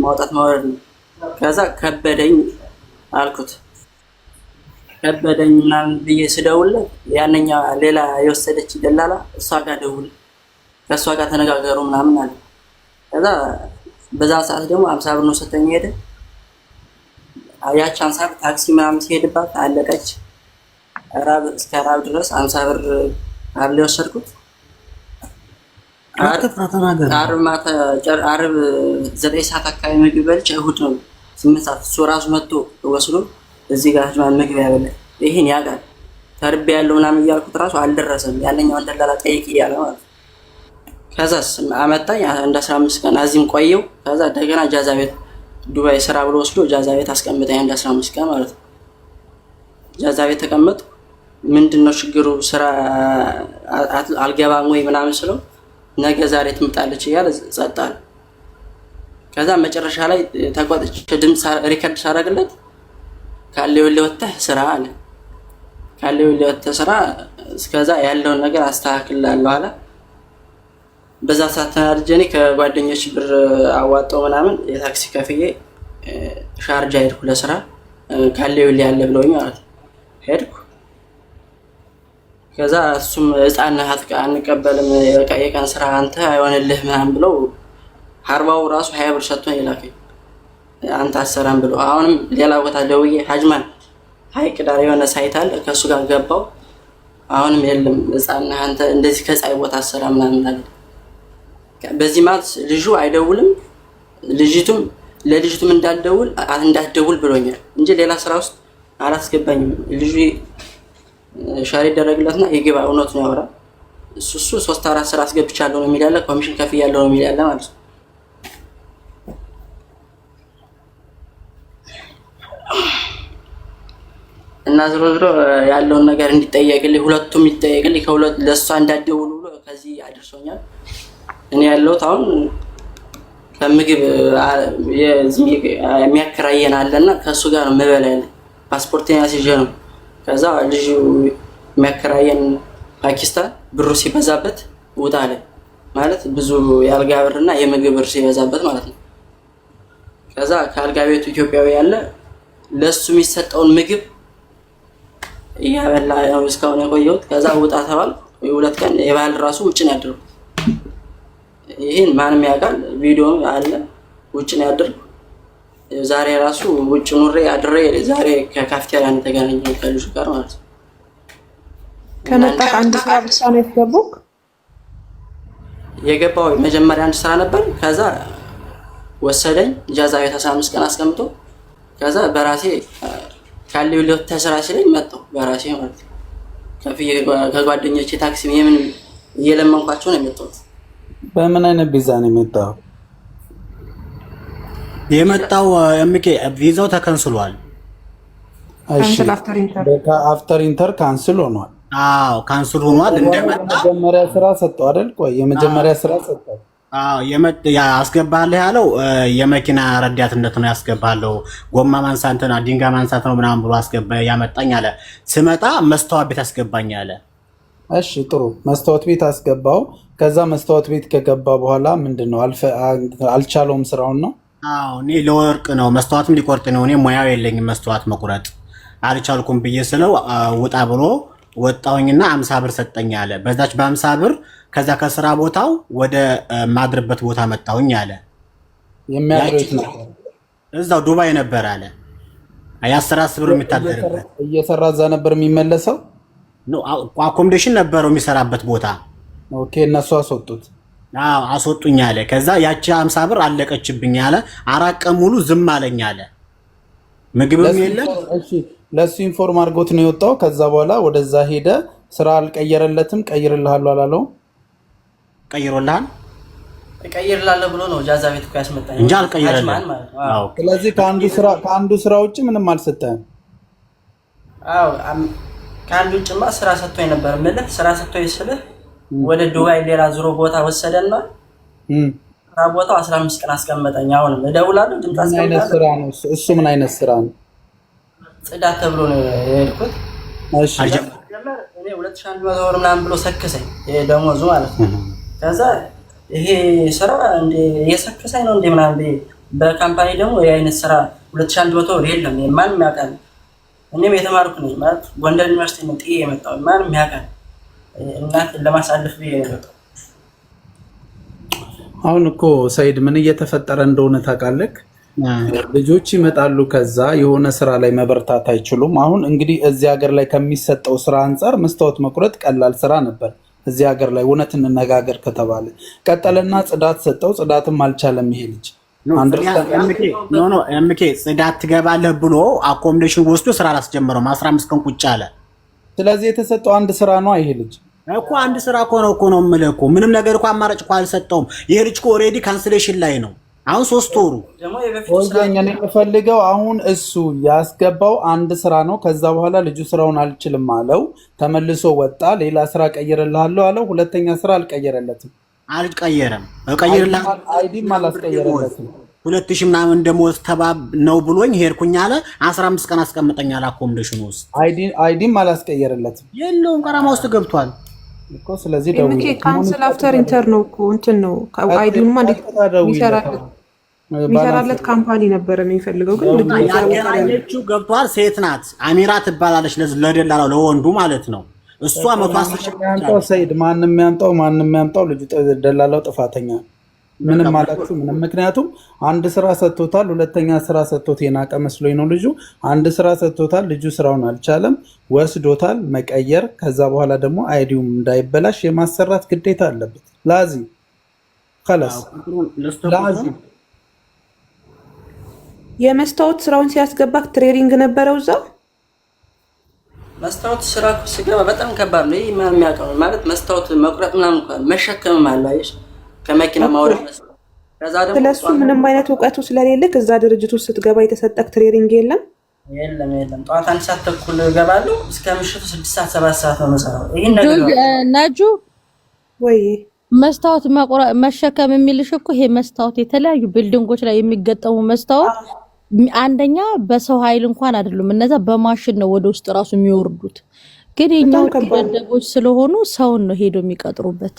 ማውጣት ማውረድ ነው። ከዛ ከበደኝ አልኩት። ከበደኝ ምናምን ብዬ ስደውልለት ያነኛ ሌላ የወሰደች ደላላ እሷ ጋር ደውል፣ ከእሷ ጋር ተነጋገሩ ምናምን አለ። ከዛ በዛ ሰዓት ደግሞ 50 ብር ነው ሰጠኝ ሄደ። ያቺ 50 ብር ታክሲ ምናምን ሲሄድባት አለቀች። እስከ ራብ ድረስ 50 ብር አለ ወሰድኩት። ዓርብ 9 ሰዓት አካባቢ ምግብ በልቼ እሑድ ነው 8 ሰዓት እሱ ራሱ መጥቶ ወስዶ እዚህ ጋር ምግብ ያበላ ይሄን ያውቃል። ተርቤ ያለው ምናምን እያልኩት ራሱ አልደረሰም። ያለኛው ደላላ ጠይቅ እያለ ማለት ነው። ከዛስ አመጣኝ እንደ 15 ቀን እዚህም ቆየው። ከዛ እንደገና ጃዛ ቤት ዱባይ ስራ ብሎ ወስዶ ጃዛ ቤት አስቀምጠኝ እንደ 15 ቀን ማለት ነው። ጃዛ ቤት ተቀመጥ። ምንድነው ችግሩ ስራ አልገባም ወይ ምናምን ስለው ነገ ዛሬ ትምጣለች እያለ ጸጥ አለ። ከዛ መጨረሻ ላይ ተቋጥቼ ድምፅ ሪከርድ ሳደርግለት ካለው ለወጣህ ስራ አለ። ካለው ለወጣህ ስራ እስከዛ ያለውን ነገር አስተካክላለሁ አለ። በዛ ሰዓት ተናድጄ ከጓደኞች ብር አዋጣው ምናምን የታክሲ ከፍዬ ሻርጃ ሄድኩ ለስራ። ካለው ያለ ብለውኝ ማለት ነው ሄድኩ። ከዛ እሱም ህፃን አንቀበልም የቀን ስራ አንተ አይሆንልህ ምናምን ብለው ሀርባው ራሱ 20 ብር ሰጥቶኝ ይላከኝ አንተ አሰራም ብሎ። አሁንም ሌላ ቦታ ደውዬ ሀጅማን ሀይቅ ዳር የሆነ ሳይት አለ ከሱ ጋር ገባው። አሁንም የለም ህፃን አንተ እንደዚህ ከፀሐይ ቦታ አሰራ ምናምን አለ። በዚህ ማለት ልጁ አይደውልም፣ ለልጅቱም እንዳትደውል ብሎኛል እንጂ ሌላ ስራ ውስጥ አላስገባኝም። ልጁ ሻሪ ደረግለትና ይገባ እውነቱን ያወራ። እሱ 3-4 ስራ አስገብቻለሁ ነው የሚላለ፣ ኮሚሽን ከፍያለሁ ነው የሚላለ ማለት ነው። እና ዝሮ ያለውን ነገር እንዲጠየቅልኝ ሁለቱም ይጠየቅልኝ ለሷ እንዳትደውሉ ብሎ ከዚህ አድርሶኛል። እኔ ያለሁት አሁን ከምግብ የሚያከራየን አለና ከሱ ጋር ነው መበላ ያለ ፓስፖርቴን አስይዤ ነው። ከዛ ልጅ የሚያከራየን ፓኪስታን ብሩ ሲበዛበት ውጣ አለ ማለት ብዙ የአልጋ ብርና የምግብ ብር ሲበዛበት ማለት ነው። ከዛ ከአልጋ ቤቱ ኢትዮጵያዊ ያለ ለሱ የሚሰጠውን ምግብ እያበላ ነው እስካሁን የቆየሁት። ከዛ ውጣ ተባል 2 ቀን የባህል ራሱ ውጭ ነው ያደረኩት። ይሄን ማንም ያውቃል፣ ቪዲዮ አለ። ውጭ ነው ያደረኩት። ዛሬ ራሱ ውጭ ኑሬ አድሬ ዛሬ ከካፍቴሪያ ነው የተገናኘው ከልጁ ጋር ማለት ነው። ከመጣ አንድ ስራ ብቻ ነው የገባው መጀመሪያ አንድ ስራ ነበር። ከዛ ወሰደኝ ጃዛ ቤት 15 ቀን አስቀምጦ ከዛ በራሴ ካለው ለወጣ ስራ ሲለኝ መጣሁ በራሴ ማለት ነው። ከጓደኞቼ ታክሲ የምን እየለመንኳቸው ነው የመጣሁት። በምን አይነት ቪዛ ነው የመጣው? ኤምኬ ቪዛው ተከንስሏል። እሺ አፍተር ኢንተር ካንስል ሆኗል። አዎ ካንስል ሆኗል። እንደመጣ የመጀመሪያ ስራ ሰጠው አይደል? ቆይ የመጀመሪያ ስራ ሰጠው። አዎ ያስገባልህ ያለው የመኪና ረዳትነት ነው ያስገባለው። ጎማ ማንሳት ነው ድንጋይ ማንሳት ነው ምናምን ብሎ ያመጣኝ አለ። ስመጣ መስታወት ቤት አስገባኝ አለ። እሺ ጥሩ መስታወት ቤት አስገባው። ከዛ መስታወት ቤት ከገባ በኋላ ምንድነው አልቻለውም ስራውን ነው? አዎ እኔ ለወርቅ ነው መስታወትም ሊቆርጥ ነው። እኔ ሙያው የለኝም መስታወት መቁረጥ አልቻልኩም ብዬ ስለው ውጣ ብሎ ወጣውኝና 50 ብር ሰጠኝ አለ። በዛች በ50 ብር ከዛ ከስራ ቦታው ወደ ማድርበት ቦታ መጣውኝ አለ። የሚያድርት ነው እዛው ዱባይ ነበር አለ። አያስራስ ብር የሚታደርበት እየሰራ እዛ ነበር የሚመለሰው ነው። አኮሞዴሽን ነበረው የሚሰራበት ቦታ። ኦኬ እነሱ አስወጡት። አዎ አስወጡኝ አለ። ከዛ ያቺ 50 ብር አለቀችብኝ አለ። 4 ቀን ሙሉ ዝም አለኝ አለ። ምግብም የለም። እሺ ለሱ ኢንፎርም አድርጎት ነው የወጣው። ከዛ በኋላ ወደዛ ሄደ። ስራ አልቀየረለትም። ቀይርልሃለሁ አላለው? ቀይሮልሃል? ቀይርልሃለሁ ብሎ ነው ጃዛ ቤት እኮ ያስመጣኝ እንጂ አልቀየረልህም። አዎ ስለዚህ ከአንዱ ስራ ውጪ ምንም አልሰጠህም። አዎ ከአንዱ ውጭማ ስራ ሰጥቶኝ ነበር። ማለት ስራ ሰጥቶኝ ስልህ ወደ ዱባይ ሌላ ዙሮ ቦታ ወሰደና ስራ ቦታው 15 ቀን አስቀመጠኝ። አሁንም እደውላለሁ ድምፅ አስቀምጣለሁ። ምን አይነት ስራ ነው እሱ? ምን አይነት ስራ ነው? ጽዳት ተብሎ ነው የሄድኩት። እሺ እኔ 2100 ብር ምናምን ብሎ ሰከሰኝ ደሞዙ ማለት ነው። ከዛ ይሄ ስራ እንደ የሰከሰኝ ነው እንደ ምናምን በካምፓኒ ደግሞ የአይነት ስራ 2100 ብር የለም። ማንም ያውቃል። እኔም የተማርኩ ነኝ ማለት ጎንደር ዩኒቨርሲቲ ነው ጥዬ የመጣሁ። ማንም ያውቃል። እናት ለማሳለፍ ብዬ ነው የመጣሁ። አሁን እኮ ሰይድ ምን እየተፈጠረ እንደሆነ ታውቃለህ? ልጆች ይመጣሉ፣ ከዛ የሆነ ስራ ላይ መበርታት አይችሉም። አሁን እንግዲህ እዚህ ሀገር ላይ ከሚሰጠው ስራ አንጻር መስታወት መቁረጥ ቀላል ስራ ነበር እዚህ ሀገር ላይ እውነት እንነጋገር ከተባለ። ቀጠለና ጽዳት ሰጠው፣ ጽዳትም አልቻለም ይሄ ልጅ። ኤምኬ ጽዳት ትገባለህ ብሎ አኮሞዴሽን ወስዶ ስራ አላስጀመረውም። 15 ቀን ቁጭ አለ። ስለዚህ የተሰጠው አንድ ስራ ነው ይሄ ልጅ እኮ አንድ ስራ እኮ ነው የምልህ እኮ ምንም ነገር እኮ አማራጭ እኮ አልሰጠውም። ይሄ ልጅ እኮ ኦልሬዲ ካንስሌሽን ላይ ነው አሁን 3 ወሩ። ወይኛ ነው የምፈልገው አሁን እሱ ያስገባው አንድ ስራ ነው። ከዛ በኋላ ልጁ ስራውን አልችልም አለው፣ ተመልሶ ወጣ። ሌላ ስራ ቀይርልሃለሁ አለው። ሁለተኛ ስራ አልቀየረለትም። አልቀየረም እቀይርልሃለሁ አይዲም አላስቀየረለትም። 2000 ምናምን ደሞዝ ተባብ ነው ብሎኝ ሄድኩኝ አለ። 15 ቀን አስቀምጠኛል አኮሞዴሽን ውስጥ አይዲም አላስቀየረለትም። የለውም ቀራማ ውስጥ ገብቷል እኮ። ስለዚህ ደውል ካንስል አፍተር ኢንተር ነው እኮ እንትን ነው አይዲውማ እንዴት የሚሰራለት ካምፓኒ ነበረ የሚፈልገው። ግን ያገናኘችው ገብቷል። ሴት ናት፣ አሚራ ትባላለች። ለደላላው ለወንዱ ማለት ነው። እሷ 110 ሰይድ ማንም ያምጣው ልጁ ደላላው ጥፋተኛ ምንም ማለቱ ምንም። ምክንያቱም አንድ ስራ ሰጥቶታል፣ ሁለተኛ ስራ ሰጥቶት የናቀ መስሎኝ ነው ልጁ። አንድ ስራ ሰጥቶታል፣ ልጁ ስራውን አልቻለም፣ ወስዶታል መቀየር። ከዛ በኋላ ደግሞ አይዲውም እንዳይበላሽ የማሰራት ግዴታ አለበት። ላዚ የመስታወት ስራውን ሲያስገባ ትሬኒንግ ነበረው እዛው። መስታወት ስራ ሲገባ በጣም ከባድ ነው። ይሄ ማን የሚያውቀው ማለት መስታወት መቁረጥ ምናምን እንኳን መሸከም አላየሽ ከመኪና ማውረድ ነው። ከዛ ደግሞ ስለሱ ምንም አይነት እውቀቱ ስለሌለክ እዛ ድርጅት ውስጥ ስትገባ የተሰጠክ ትሬኒንግ የለም። ጠዋት 1 ሰዓት ተኩል እገባለሁ እስከ ምሽቱ 6 ሰዓት 7 ሰዓት ነው የምሰራው። ይሄን ነገር ነጁ ወይ መስታወት መሸከም የሚልሽ እኮ ይሄ መስታወት የተለያዩ ቢልዲንጎች ላይ የሚገጠሙ መስታወት አንደኛ በሰው ኃይል እንኳን አይደሉም እነዛ በማሽን ነው ወደ ውስጥ ራሱ የሚወርዱት። ግን የኛው ደደቦች ስለሆኑ ሰውን ነው ሄዶ የሚቀጥሩበት።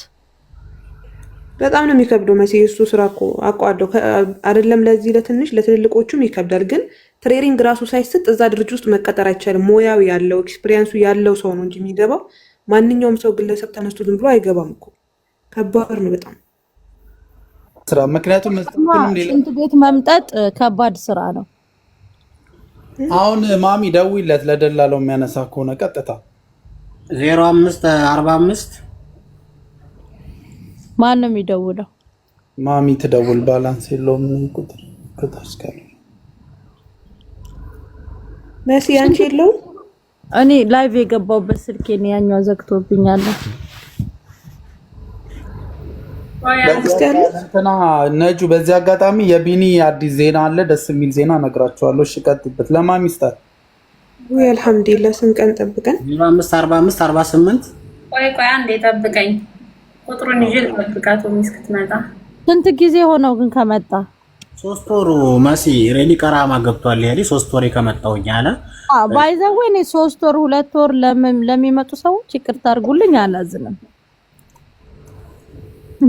በጣም ነው የሚከብደው። መቼ እሱ ስራ እኮ አቋደው አይደለም ለዚህ ለትንሽ ለትልልቆቹም ይከብዳል። ግን ትሬኒንግ ራሱ ሳይሰጥ እዛ ድርጅት ውስጥ መቀጠር አይቻልም። ሞያው ያለው ኤክስፒሪየንሱ ያለው ሰው ነው እንጂ የሚገባው ማንኛውም ሰው ግለሰብ ተነስቶ ዝም ብሎ አይገባም እኮ። ከባድ ነው በጣም ስራ። ምክንያቱም ሽንት ቤት መምጠጥ ከባድ ስራ ነው። አሁን ማሚ ደውይለት ለደላለው የሚያነሳ ከሆነ ቀጥታ 0545 ማን ነው የሚደውለው? ማሚ ትደውል። ባላንስ የለውም ቁጥር ከታች ካለ መሲ አንቺ የለው። እኔ ላይቭ የገባውበት ስልኬ ነው ያኛው ዘግቶብኛል። እንትና ነጁ በዚህ አጋጣሚ የቢኒ አዲስ ዜና አለ፣ ደስ የሚል ዜና ነግራችኋለሁ። እሺ ቀጥበት። ለማሚ ስጣት ወይ አልሐምዱሊላህ። ስንት ቀን ጠብቀን 0545 48 ቆይ አንዴ ጠብቀኝ። ቁጥሩን ይዤ ልጠብቃት እስክትመጣ። ስንት ጊዜ ሆነው ግን ከመጣ? 3 ወሩ መሲ ሬሊ ቀራማ ገብቷል። ይሄ 3 ወር ከመጣውኝ አለ። ባይዘው እኔ 3 ወር 2 ወር ለሚመጡ ሰዎች ይቅርታ አድርጉልኝ አላዝንም።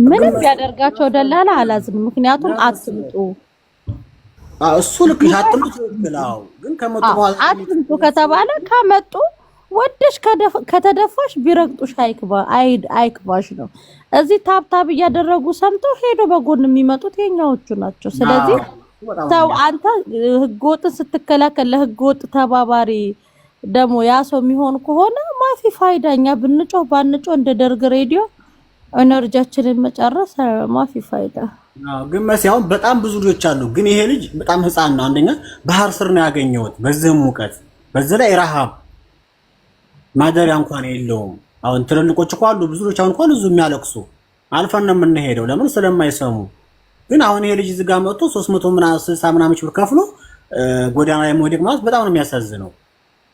ምንም ያደርጋቸው ደላላ አላዝንም። ምክንያቱም አትምጡ እሱ ልክ አትምጡ ብላው ግን ከመጡ በኋላ አትምጡ ከተባለ ከመጡ ወደሽ ከተደፋሽ ቢረግጡሽ አይክባሽ ነው። እዚህ ታብታብ እያደረጉ ሰምተው ሄዶ በጎን የሚመጡት የኛዎቹ ናቸው። ስለዚህ ሰው አንተ ህገወጥን ስትከላከል ለህገወጥ ተባባሪ ደግሞ ያ ሰው የሚሆን ከሆነ ማፊ ፋይዳኛ ብንጮህ ባንጮህ እንደ ደርግ ሬዲዮ ኤነርጂያችንን መጨረስ ማፊ ፋይዳ። ግን መሲያው በጣም ብዙ ልጆች አሉ። ግን ይሄ ልጅ በጣም ህፃን ነው። አንደኛ ባህር ስር ነው ያገኘሁት። በዚህ ሙቀት በዚህ ላይ ረሃብ ማደሪያ እንኳን የለውም። አሁን ትልልቆች እኮ አሉ ብዙ ልጆች አሁን እንኳን እዙ የሚያለቅሱ አልፈን ነው የምንሄደው ለምን ስለማይሰሙ። ግን አሁን ይሄ ልጅ እዚህ ጋር መጥቶ 360 ምናምን ብር ከፍሎ ጎዳና ላይ መውደቅ ማለት በጣም ነው የሚያሳዝነው።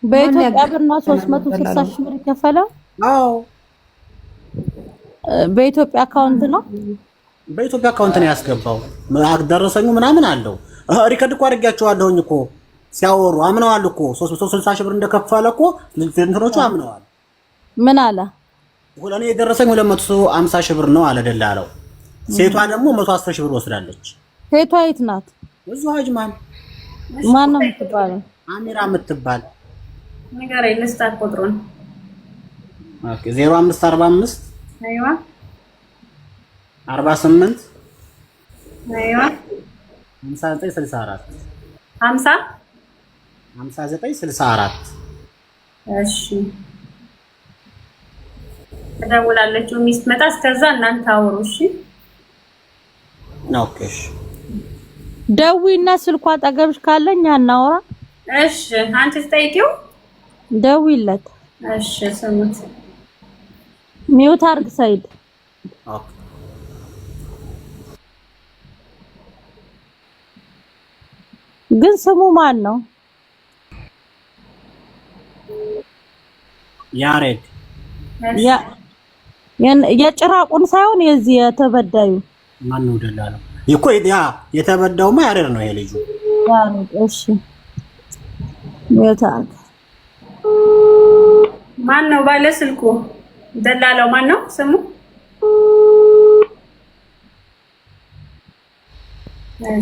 በኢትዮጵያ ብር ነው 360 ሺህ ብር ይከፈላል። አዎ በኢትዮጵያ አካውንት ነው። በኢትዮጵያ አካውንት ነው ያስገባው። ደረሰኙ ምናምን አለው። ሪከርድ እኮ አድርጌያቸዋለሁኝ እኮ ሲያወሩ አምነዋል እኮ 360 ሺህ ብር እንደከፈለ እኮ እንትኖቹ አምነዋል። ምን አለ? ለኔ የደረሰኝ 250 ሺህ ብር ነው አለ ደላላው። ሴቷ ደግሞ 110 ሺህ ብር ወስዳለች። ሴቷ የት ናት? ብዙ አጅማን ማን ነው የምትባለው? አሚራ የምትባል ንገረኝ ልስጣት ቁጥሩን። ኦኬ 0545 አይዋ 48 አይዋ 5964 50 5964 እሺ ተደውላለች ሚስት መጣ። እስከዛ እናንተ አውሩ እሺ። ኦኬ እሺ ደዊና ስልኳ አጠገብሽ ካለኝ አናወራ። እሺ አንቺ ስጠይቂው ደዊለት። እሺ ስሙት። ሚውት አርግ ሰይድ። ኦኬ ግን ስሙ ማን ነው? ያሬድ የጭራቁን ሳይሆን የዚህ የተበዳዩ ማን ነው ደላለው? ይኮ ያ የተበዳውማ ያሬድ ነው የልጁ ያሬድ። እሺ የታል ማን ነው ባለ ስልኩ? ደላላው ማን ነው ስሙ?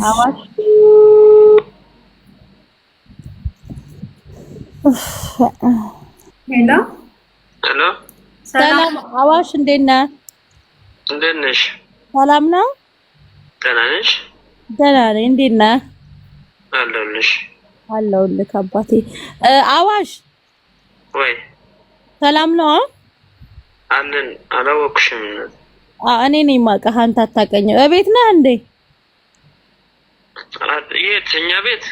አዋሽ ሄሎ ሄሎ ሰላም አዋሽ፣ እንዴት ነህ? እንዴት ነሽ? ሰላም ነው? ደህና ነሽ? ደህና ነኝ። እንዴት ነህ? አለሁልሽ። አለሁልህ አባቴ። አዋሽ ወይ ሰላም ነው? አለን። አላወቅሽም? እኔ ነኝ የማውቅህ፣ አንተ አታውቀኝም። እቤት ነህ እንዴ? የት? እኛ ቤት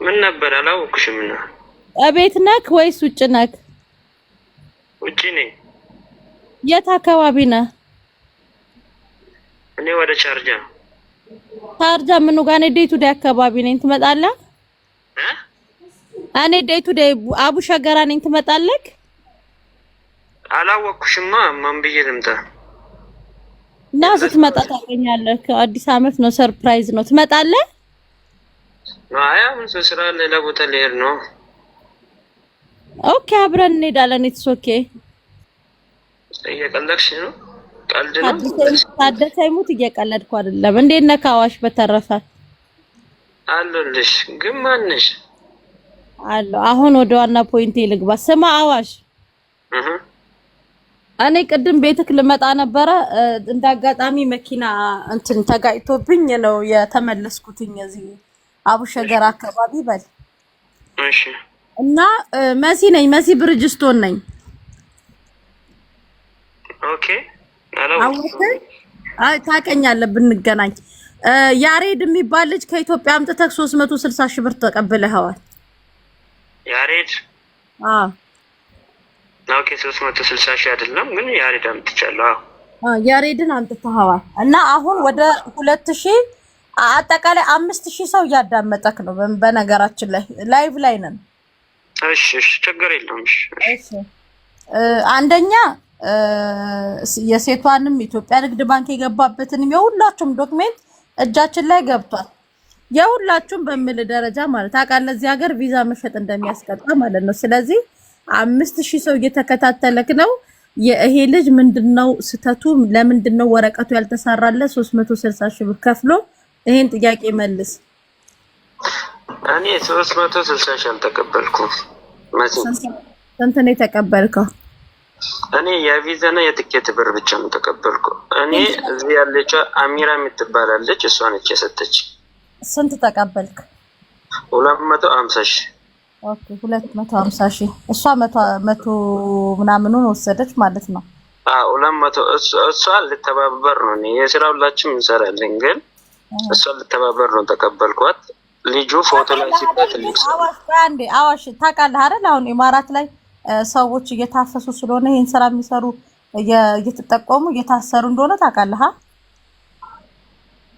ምን ነበር? አላወቅሽም? እቤት ነህ ወይስ ውጭ ነህ? ውጭ ነኝ። የት አካባቢ ነህ? እኔ ወደ ቻርጃ። ቻርጃ ምኑ ጋር ነህ? ዴይ ቱ ዴይ አካባቢ ነኝ። ትመጣለህ? እኔ ዴይ ቱ ዴይ አቡ ሸገራ ነኝ። ትመጣለህ? አላወቅሽማ። ማን ብዬ ልምጣ? እና ስትመጣ ታገኛለህ። አዲስ አመት ነው፣ ሰርፕራይዝ ነው። ትመጣለህ? አያ ምን ስራ ሌላ ቦታ ልሄድ ነው። ኦኬ አብረን እንሄዳለን። ኢትስ ኦኬ። እየቀለድሽ ነው? ቀልድ ነው? ታደሰ ይሙት፣ እየቀለድኩ አይደለም። እንዴት ነህ አዋሽ? በተረፈ አለሁልሽ። ግን ማን ነሽ? አለሁ። አሁን ወደ ዋና ፖይንቴ ልግባ። ስማ አዋሽ፣ እኔ ቅድም ቤትክ ልመጣ ነበረ። እንዳጋጣሚ መኪና እንትን ተጋጭቶብኝ ነው የተመለስኩትኝ እዚህ አቡሸገር አካባቢ በል። እሺ። እና መሲ ነኝ፣ መሲ ብርጅስቶን ነኝ። ኦኬ። ታውቀኛለህ ብንገናኝ። ያሬድ የሚባል ልጅ ከኢትዮጵያ አምጥተህ 360 ሺህ ብር ተቀብለኸዋል። ያሬድ? አዎ። ኦኬ 360 ሺህ አይደለም ግን ያሬድ አምጥቻለሁ። አዎ ያሬድን አምጥተኸዋል። እና አሁን ወደ 2000 አጠቃላይ 5000 ሰው እያዳመጠክ ነው። በነገራችን ላይ ላይቭ ላይ ነን። እሺ እሺ፣ ችግር የለውም። እሺ አንደኛ የሴቷንም ኢትዮጵያ ንግድ ባንክ የገባበትንም የሁላችሁም ዶክሜንት እጃችን ላይ ገብቷል። የሁላችሁም በሚል ደረጃ ማለት ታውቃለህ፣ እዚህ ሀገር ቪዛ መሸጥ እንደሚያስቀጣ ማለት ነው። ስለዚህ 5000 ሰው እየተከታተለክ ነው። ይሄ ልጅ ምንድነው ስተቱ? ለምንድነው ወረቀቱ ያልተሰራለት? 360 ሺህ ብር ከፍሎ ይሄን ጥያቄ መልስ። እኔ 360 ሺህ አልተቀበልኩም። ስንት ነው የተቀበልከው? እኔ የቪዛና የትኬት ብር ብቻ ነው ተቀበልኩ። እኔ እዚህ ያለችው አሚራ የምትባላለች እሷ ነች የሰጠች። ስንት ተቀበልክ? 250 ሺህ። ኦኬ 250 ሺህ። እሷ 100 ምናምኑን ወሰደች ማለት ነው። 200 እሷ ልተባበር ነው። እኔ የስራ ሁላችንም እንሰራለን፣ ግን እሷ ልተባበር ነው ተቀበልኳት። ልጁ ፎቶ ላይ ሲጣት ልጅ አዋሽ ታውቃለህ አይደል? አሁን ኢማራት ላይ ሰዎች እየታፈሱ ስለሆነ ይሄን ስራ የሚሰሩ እየተጠቆሙ እየታሰሩ እንደሆነ ታውቃለህ?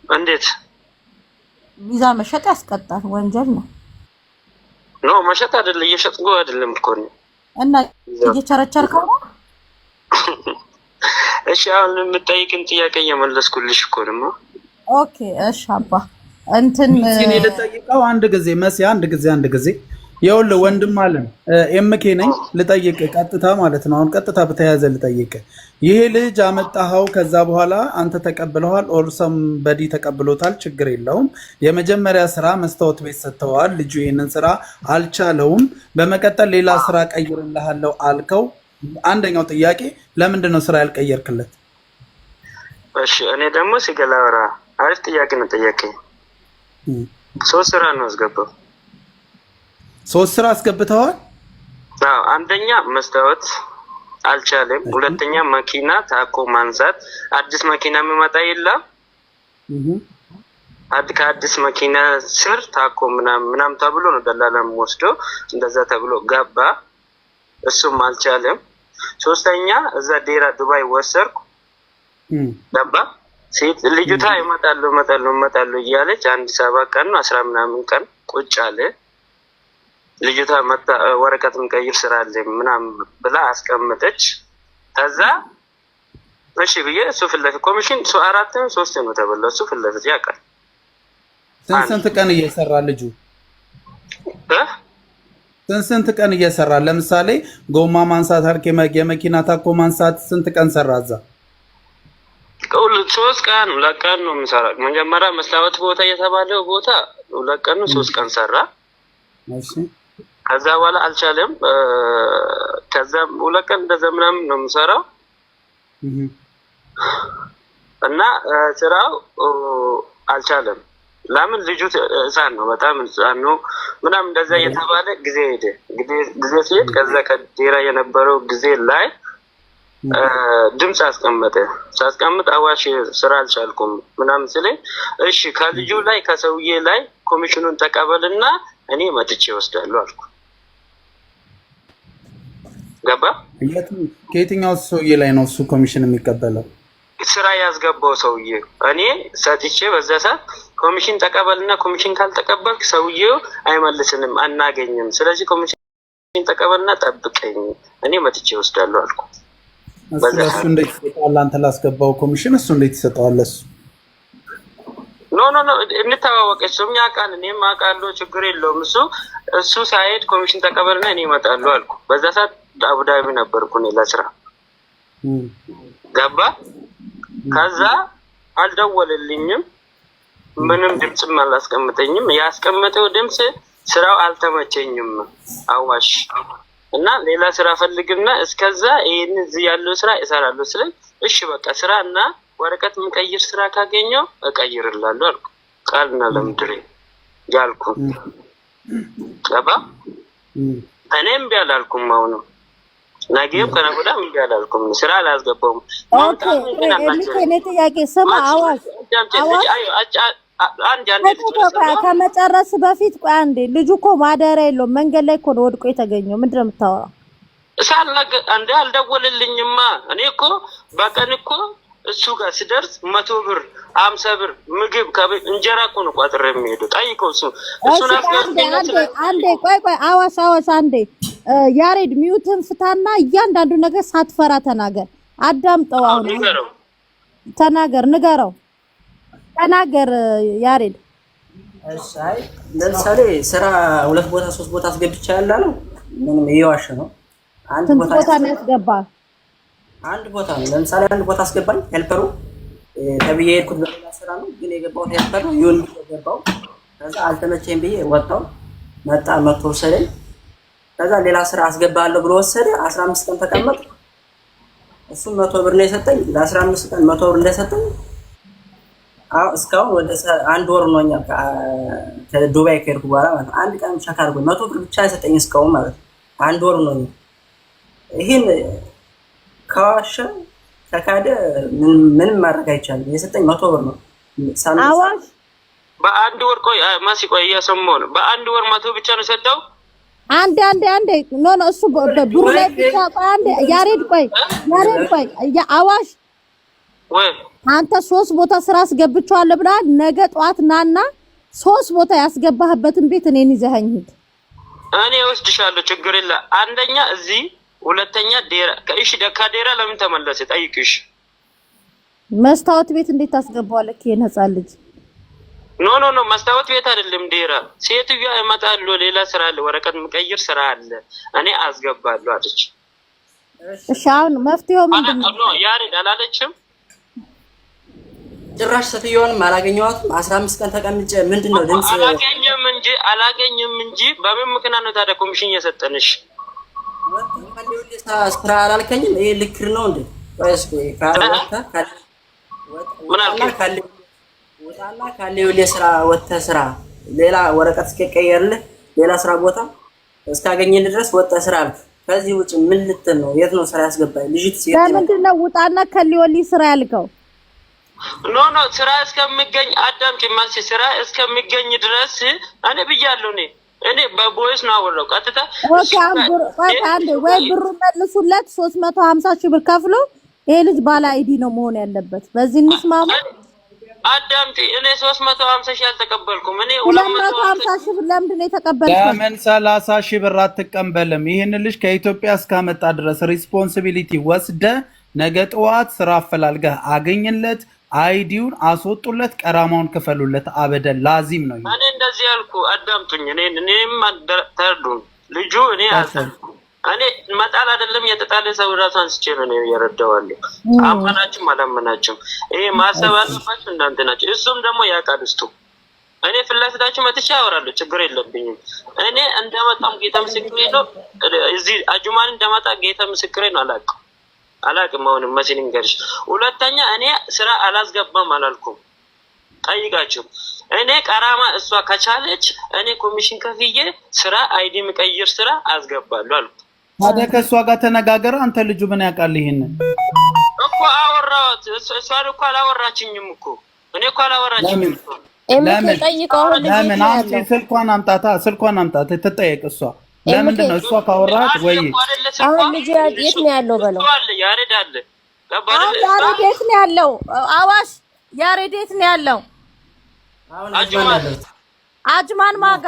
እንዴት? ቪዛ መሸጥ ያስቀጣል፣ ወንጀል ነው። ኖ መሸጥ አይደለም፣ እየሸጥኩ አይደለም እኮ ነው። እና እየቸረቸርከው ነው። እሺ አሁን የምጠይቅን ጥያቄ እየመለስኩልሽ እኮ ነው። ኦኬ እሺ አባ እንትን ልጠይቀው አንድ ጊዜ መሲ፣ አንድ ጊዜ ይኸውልህ ወንድም አለም ኤምኬ ነኝ። ልጠይቅ ቀጥታ ማለት ነው። አሁን ቀጥታ በተያያዘ ልጠይቅ። ይሄ ልጅ አመጣኸው፣ ከዛ በኋላ አንተ ተቀብለዋል፣ ኦርሰም በዲ ተቀብሎታል፣ ችግር የለውም። የመጀመሪያ ስራ መስታወት ቤት ሰጥተዋል። ልጁ ይህንን ስራ አልቻለውም። በመቀጠል ሌላ ስራ ቀይርልሃለሁ አልከው። አንደኛው ጥያቄ ለምንድን ነው ስራ ያልቀየርክለት? እሺ እኔ ደግሞ ሲገላወራ አሪፍ ጥያቄ ነው ጠየቀኝ። 3 ስራ ነው አስገባው። 3 ስራ አስገብተዋል? አዎ አንደኛ መስታወት አልቻለም። ሁለተኛ መኪና ታኮ ማንሳት፣ አዲስ መኪና የሚመጣ የለም ከአዲስ መኪና ስር ታኮ ምናምን ተብሎ ነው ደላላም ወስዶ እንደዛ ተብሎ ገባ። እሱም አልቻለም። ሶስተኛ እዛ ዴራ ዱባይ ወሰርኩ ገባ። ሴት ልጅቷ ይመጣሉ እያለች 7 ቀን ነው 10 ምናምን ቀን ቁጭ አለ። ልጅቷ መጣ ወረቀት ምቀይር ስራ አለ ምናምን ብላ አስቀመጠች። ከዛ እሺ ብዬ እሱ ፍለፊ ኮሚሽን 4 3 ነው ተበላ። እሱ ፍለፊ ያውቃል። ስንት ቀን እየሰራ ልጁ ስንት ቀን እየሰራ? ለምሳሌ ጎማ ማንሳት አርኬ የመኪና ታኮ ማንሳት ስንት ቀን ሰራ እዛ? 3 ቀን 2 ቀን ነው የምሰራ። መጀመሪያ መስታወት ቦታ የተባለው ቦታ 2 ቀን 3 ቀን ሰራ። እሺ ከዛ በኋላ አልቻለም። ከዛ 2 ቀን እንደዛ ምናምን ነው የምሰራው እና ስራው አልቻለም። ለምን ልጁ ህፃን ነው፣ በጣም ህፃን ነው ምናምን እንደዛ እየተባለ ጊዜ ሄደ። ጊዜ ሲሄድ ከዛ ከዴራ የነበረው ጊዜ ላይ ድምፅ አስቀመጠ። ሳስቀምጥ አዋሽ ስራ አልቻልኩም ምናምን ስለኝ እሺ ከልጁ ላይ ከሰውዬ ላይ ኮሚሽኑን ተቀበልና እኔ መጥቼ እወስዳለሁ አልኩ። ገባ? ከየትኛው ሰውዬ ላይ ነው እሱ ኮሚሽን የሚቀበለው? ስራ ያስገባው ሰውዬ እኔ ሰጥቼ በዛ ሰዓት ኮሚሽን ተቀበልና ኮሚሽን ካልተቀበልክ ሰውዬው አይመልስንም አናገኝም። ስለዚህ ኮሚሽን ተቀበልና ጠብቀኝ እኔ መጥቼ እወስዳለሁ አልኩ። እሱ እንዴት ይሰጣል? አንተ ላስገባው ኮሚሽን እሱ እንዴት ይሰጣል? እሱ ኖ እንተዋወቅ። እሱም ያውቃል እኔም አውቃለሁ፣ ችግር የለውም። እሱ ሳይሄድ ኮሚሽን ተቀበልና እኔ እመጣለሁ አልኩ። በዛ ሰዓት አቡዳቢ ነበርኩ እኔ ለስራ። ገባ? ከዛ አልደወለልኝም፣ ምንም ድምፅም አላስቀምጠኝም። ያስቀመጠው ድምፅ ስራው አልተመቸኝም አዋሽ እና ሌላ ስራ ፈልግና እስከዛ ይሄን እዚህ ያለው ስራ እሰራለሁ ስለ እሺ በቃ ስራ እና ወረቀት ምቀይር ስራ ካገኘው እቀይርላለሁ አልኩ። ቃልና ለምድሬ ያልኩ ገባ። እኔም ቢያላልኩም አሁን ነገም ከነገዳም ቢያላልኩም ስራ አላስገባውም። እኔ ጥያቄ ስማ አዋሽ ከመጨረስ በፊት ቆይ አንዴ፣ ልጁ እኮ ማደሪያ የለውም መንገድ ላይ እኮ ነው ወድቆ የተገኘው። ምንድን ነው የምታወራው? እንደ አልደወለልኝማ። እኔ እኮ በቀን እኮ እሱ ጋር ሲደርስ 100 ብር 50 ብር ምግብ ከቤት እንጀራ እኮ ነው ቋጥሬ የሚሄደው። ጠይቀው እሱን አንዴ ቆይ አዋሽ አንዴ ያሬድ ሚውትን ፍታና እያንዳንዱ ነገር ሳትፈራ ተናገር። አዳምጠው። አሁን ተናገር፣ ተናገር ያሬድ። እሺ አይ ለምሳሌ ስራ 2 ቦታ 3 ቦታ አስገብቻ ያላለው ምንም እየዋሸ ነው። አንድ ቦታ ነው ያስገባ። አንድ ቦታ ነው ለምሳሌ አንድ ቦታ አስገባኝ ሄልፐሩ ተብዬ ሄድኩት በሌላ ስራ ነው፣ ግን የገባው ሄልፐር ነው ይሁን የገባው። ከዛ አልተመቸኝ ብዬ ወጣው። መጥቶ ወሰደኝ። ከዛ ሌላ ስራ አስገባለሁ ብሎ ወሰደ። 15 ቀን ተቀመጥ። እሱም 100 ብር ነው የሰጠኝ። ለ15 ቀን 100 ብር እንደሰጠኝ እስካሁን ወደ 1 ወር ሆኖኛል ከዱባይ ከሄድኩ በኋላ ማለት ነው። አንድ ቀን ቸክ አድርጎኝ 100 ብር ብቻ የሰጠኝ እስካሁን ማለት ነው። 1 ወር ሆኖኛል። ይሄን ከዋሸ ከካደ ምንም ማድረግ አይቻልም። የሰጠኝ 100 ብር ነው። አዋሽ በአንድ ወር ቆይ ማሲ ቆይ እያሰማሁ ነው። በአንድ ወር 100 ብቻ ነው የሰጠው። አንዴ ኖ እሱ ብሩ ላይ ብቻ ቆይ አንዴ ያሬድ ቆይ አዋሽ ወይ አንተ 3 ቦታ ስራ አስገብቻለሁ ብለሃል። ነገ ጠዋት ናና 3 ቦታ ያስገባህበትን ቤት እኔን ይዘኸኝ ሂድ። እኔ ወስድሻለሁ፣ ችግር የለ። አንደኛ እዚህ፣ ሁለተኛ ዴራ። ከእሺ ከዴራ ለምን ተመለሰ? ጠይቅሽ። መስታወት ቤት እንዴት ታስገባዋለህ? የነፃ ልጅ ኖ መስታወት ቤት አይደለም ዴራ። ሴትዮዋ እመጣለሁ ሌላ ስራ አለ ወረቀት የምቀይር ስራ አለ እኔ አስገባለሁ አለች። እሺ አሁን መፍትሄው ምንድነው? ነው ያሬድ አላለችም? ጭራሽ ሴትዮዋንም አላገኘኋትም። 15 ቀን ተቀምጬ ምንድነው ድምጽ አላገኘም እንጂ በምን ምክንያት ነው ታዲያ ኮሚሽን የሰጠንሽ? ስራ አላልከኝም? ይሄ ልክር ነው እንዴ? ወይስ ካላወጣ ወጣና ካለው ለስራ ወጥተህ ስራ ሌላ ወረቀት እስከቀየርልህ ሌላ ስራ ቦታ እስካገኘን ድረስ ወጥተህ ስራ አልክ። ከዚህ ውጭ ምን ልትል ነው? የት ነው ስራ ያስገባኝ? ልጅት ሲል ለምንድን ነው ውጣና ከሊወሊ ስራ ያልከው? ኖ ስራ እስከሚገኝ አዳምጪ ማለት ስራ እስከሚገኝ ድረስ እኔ ብያለሁ። እኔ በቦይስ ነው አወራው ቀጥታ። ኦኬ አንዴ ወይ ብሩ መልሱለት 350 ሺህ ብር ከፍሎ ይሄ ልጅ ባለ አይዲ ነው መሆን ያለበት። በዚህ እንስማማ። አዳምጪ እኔ 350 ሺህ አልተቀበልኩም። እኔ 250 ሺህ ብር ለምንድን ነው የተቀበልከው? ለምን 30 ሺህ ብር አትቀበልም? ይሄን ልጅ ከኢትዮጵያ እስካመጣ ድረስ ሪስፖንሲቢሊቲ ወስደ ነገ ጠዋት ስራ አፈላልገህ አገኝለት፣ አይዲውን አስወጡለት፣ ቀራማውን ክፈሉለት። አበደን ላዚም ነው። እኔ እንደዚህ ያልኩ አዳምጡኝ። እኔም ተርዱን ልጁ እኔ መጣል አይደለም የተጣለ ሰው ራሱ አንስቼ ነው የረዳዋለሁ። አመናችሁም አላመናችሁም ይሄ ማሰብ አለባችሁ እናንተ ናችሁ። እሱም ደግሞ ያውቃል ውስጡ። እኔ ፍላፊታችሁ መጥቼ አወራለሁ፣ ችግር የለብኝም። እኔ እንደመጣም ጌታ ምስክሬ ነው። እዚህ አጁማን እንደመጣ ጌታ ምስክሬ ነው። አላቅም አሁን መሲልን ገርሽ። ሁለተኛ እኔ ስራ አላስገባም አላልኩም። ጠይቃችሁ እኔ ቀራማ እሷ ከቻለች እኔ ኮሚሽን ከፍዬ ስራ አይዲ ምቀይር ስራ አስገባለሁ አልኩ። ታዲያ ከእሷ ጋር ተነጋገረ። አንተ ልጁ ምን ያውቃል? ይሄንን እኮ አወራሁት። እሷ እኮ አላወራችኝም እኮ እኔ እኮ አላወራችኝም እኮ። ለምን አንቺ ስልኳን አምጣታ ትጠየቅ እሷ። ለምንድን ነው እሷ ካወራት ወይ አሁን ልጅ የት ነው ያለው? በለው ያሬድ አለ። ያሬድ የት ነው ያለው? አዋሽ ያሬድ የት ነው ያለው? አጅማን ማጋ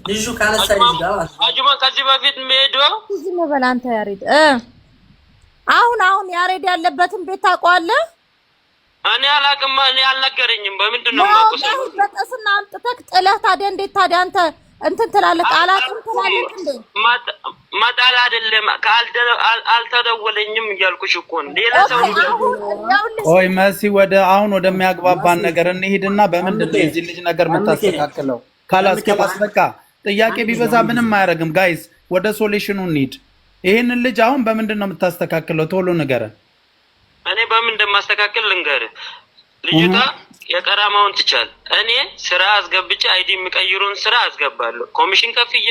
ልጁ ካለሳይ ጋር አጅማን ከዚህ በፊት ሄዶ እዚህ ነው። በል አንተ ያሬድ አሁን ያሬድ ያለበትን ቤት ታውቀዋለህ? እኔ አላውቅም። እኔ አልነገረኝም። በምንድን ነው የማውቀው? በቀስና አምጥተህ ጥለህ ታዲያ እንዴት ታዲያ አንተ እንትን ትላለህ? አላውቅም ትላለህ እንዴ? መጣል አይደለም አልተደወለኝም እያልኩሽ እኮ ነው። ሌላ ሰው ኦይ መሲ አሁን ወደሚያግባባን ነገር እንሂድና በምንድን ነው የዚህ ልጅ ነገር የምታስተካክለው? ካላስ በቃ ጥያቄ ቢበዛ ምንም አያደርግም። ጋይስ ወደ ሶሉሽኑ እንሂድ። ይሄንን ልጅ አሁን በምንድን ነው የምታስተካክለው? ቶሎ ንገረን። እኔ በምን እንደማስተካክል ልንገርህ። ልጅቷ የቀራማውን ትቻል። እኔ ስራ አስገብቼ አይዲ የሚቀይሩን ስራ አስገባለሁ። ኮሚሽን ከፍዬ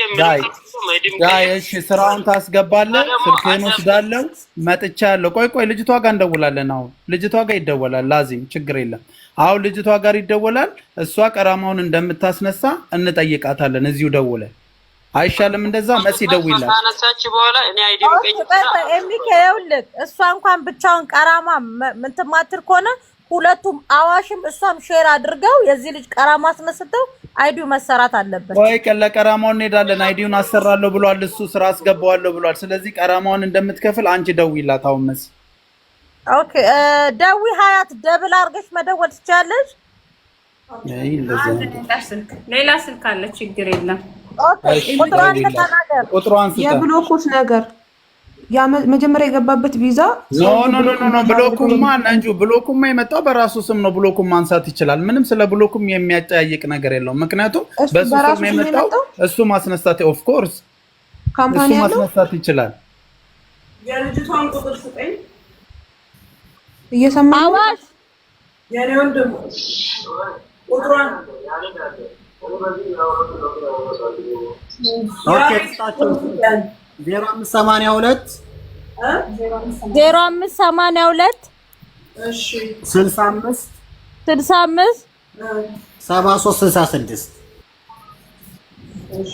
እሺ ስራውን ታስገባለህ። ስልክህን ወስዳለሁ መጥቻለሁ። ቆይ ልጅቷ ጋር እንደውላለን። አሁን ልጅቷ ጋር ይደወላል። ላዚም ችግር የለም። አሁን ልጅቷ ጋር ይደወላል። እሷ ቀራማውን እንደምታስነሳ እንጠይቃታለን። እዚሁ ደውለን አይሻልም? እንደዛ መሲ ደውይላት። ታነሳች በኋላ እኔ አይዲ የሚቀየውልህ እሷ እንኳን ብቻውን ቀራማ እንትን ማትር ከሆነ ሁለቱም አዋሽም እሷም ሼር አድርገው የዚህ ልጅ ቀራማ አስነስተው አይዲው መሰራት አለበት። ወይ ለቀራማው እንሄዳለን። አይዲውን አሰራለሁ ብሏል እሱ፣ ስራ አስገባዋለሁ ብሏል። ስለዚህ ቀራማውን እንደምትከፍል አንቺ ደውይላት አሁን መሲ። ኦኬ ደዊ ሀያት ደብል አድርገሽ መደወል ትችያለሽ። ሌላ ስልክ አለ፣ ችግር የለም። ቁጥሯን የብሎኩት ነገር ያ መጀመሪያ የገባበት ቪዛ ኖ ብሎኩማ እንጂ ብሎኩማ የመጣው በራሱ ስም ነው። ብሎኩን ማንሳት ይችላል። ምንም ስለ ብሎኩም የሚያጠያይቅ ነገር የለውም። ምክንያቱም በሱ ስም የመጣው እሱ ማስነሳት ኦፍ ኮርስ ካምፓኒ እሱ ማስነሳት ይችላል። የልጅቷን ቁጥር ስጠኝ። እየሰማህ አዋሽ የኔ ወንድም ቁጥሯን ኦኬ 0582 እሺ 65 7366 እሺ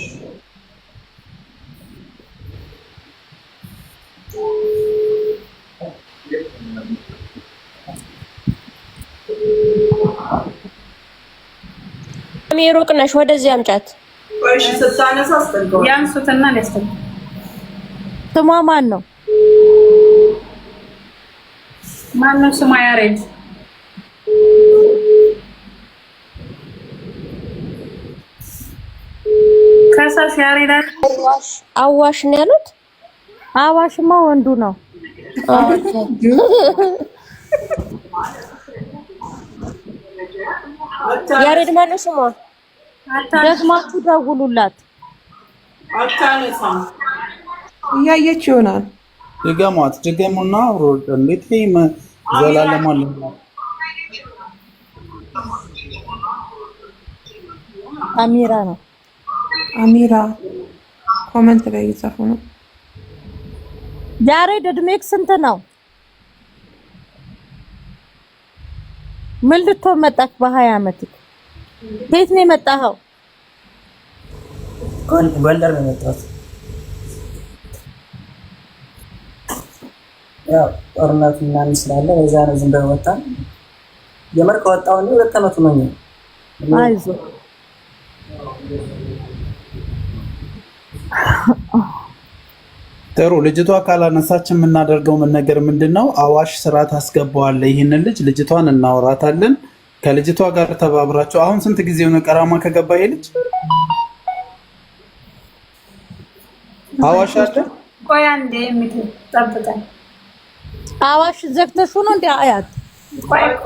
ሩቅ ነሽ፣ ወደዚህ አምጫት። እሺ ስታነሳ አስጠጋው። ያንሱትና ለስተው ስሟ ማን ነው? ማነው ስሟ? ያሬድ ተነሳሽ ያሬዳ አዋሽ ነው ያሉት። አዋሽማ ወንዱ ነው። ያሬድ ማነው ስሟ? ደግማችሁ ደውሉላት። አታነሳም። እያየች ይሆናል። ድገሙና አውሩ። እንዴት ዘላለም አለ አሚራ ነው። አሚራ ኮሜንት ላይ እየጻፉ ነው። ያሬድ እድሜክ ስንት ነው? ምን ልትሆን መጣክ? በ20 ዓመትክ ቤት ነው የመጣኸው? ጎንደር ነው የመጣሁት። ያው ጦርነቱ ምናምን ስላለ በዛ ነው ዝም ብለው ወጣን። የመር ከወጣሁ ነው 2 ዓመት ነው። አይዞህ ጥሩ። ልጅቷ ካላነሳች የምናደርገው ምን ነገር ምንድነው? አዋሽ ስራ ታስገባዋለህ ይሄንን ልጅ። ልጅቷን እናወራታለን። ከልጅቷ ጋር ተባብራችሁ አሁን ስንት ጊዜው ነው ቀራማ ከገባ ይሄ ልጅ? አዋሽ አለ። ቆይ አንዴ ጠብቀኝ። አዋሽ ዘግተሹ ነው እንዴ? አያት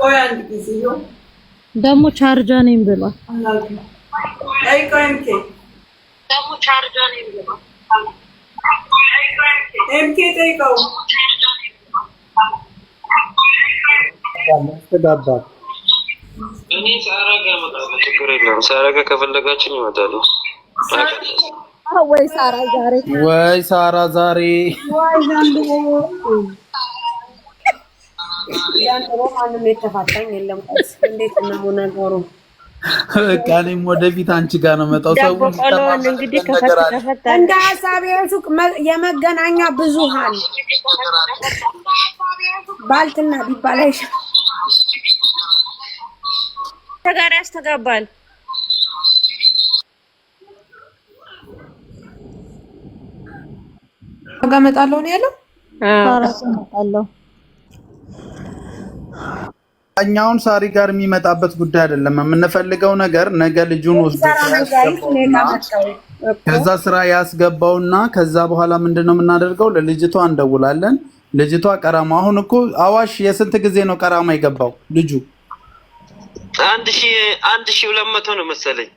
ቆይ አንድ ጊዜ ነው ደግሞ ቻርጃ ነኝ ብሏል። ደግሞ ቻርጃ ነኝ ብሏል። ኤምኬ ጠይቀው ተጋባል። እኔ ሳራጋ መጣሁ። ችግር የለውም። ሳራጋ ከፈለጋችን ይመጣሉ። ወይ ሳራ ዛሬ ማንም የተፋታኝ የለም። እንዴት ነው ነገሩ? ቃሌም ወደፊት አንቺ ጋር ነው መጣው። ሰው እንግዲህ ከፈተ እንደ ሐሳቤ ሱቅ የመገናኛ ብዙሃን ባልትና ቢባል አይሻልም? ተጋር ያስተጋባል። አጋመጣለሁ ነው ያለው። አራሰማለሁ እኛውን ሳሪ ጋር የሚመጣበት ጉዳይ አይደለም። የምንፈልገው ነገር ነገ ልጁን ወስዶ ከዛ ስራ ያስገባውና ከዛ በኋላ ምንድነው የምናደርገው? ለልጅቷ እንደውላለን። ልጅቷ ቀራማ አሁን እኮ አዋሽ የስንት ጊዜ ነው ቀራማ የገባው ልጁ? 1200 ነው መሰለኝ።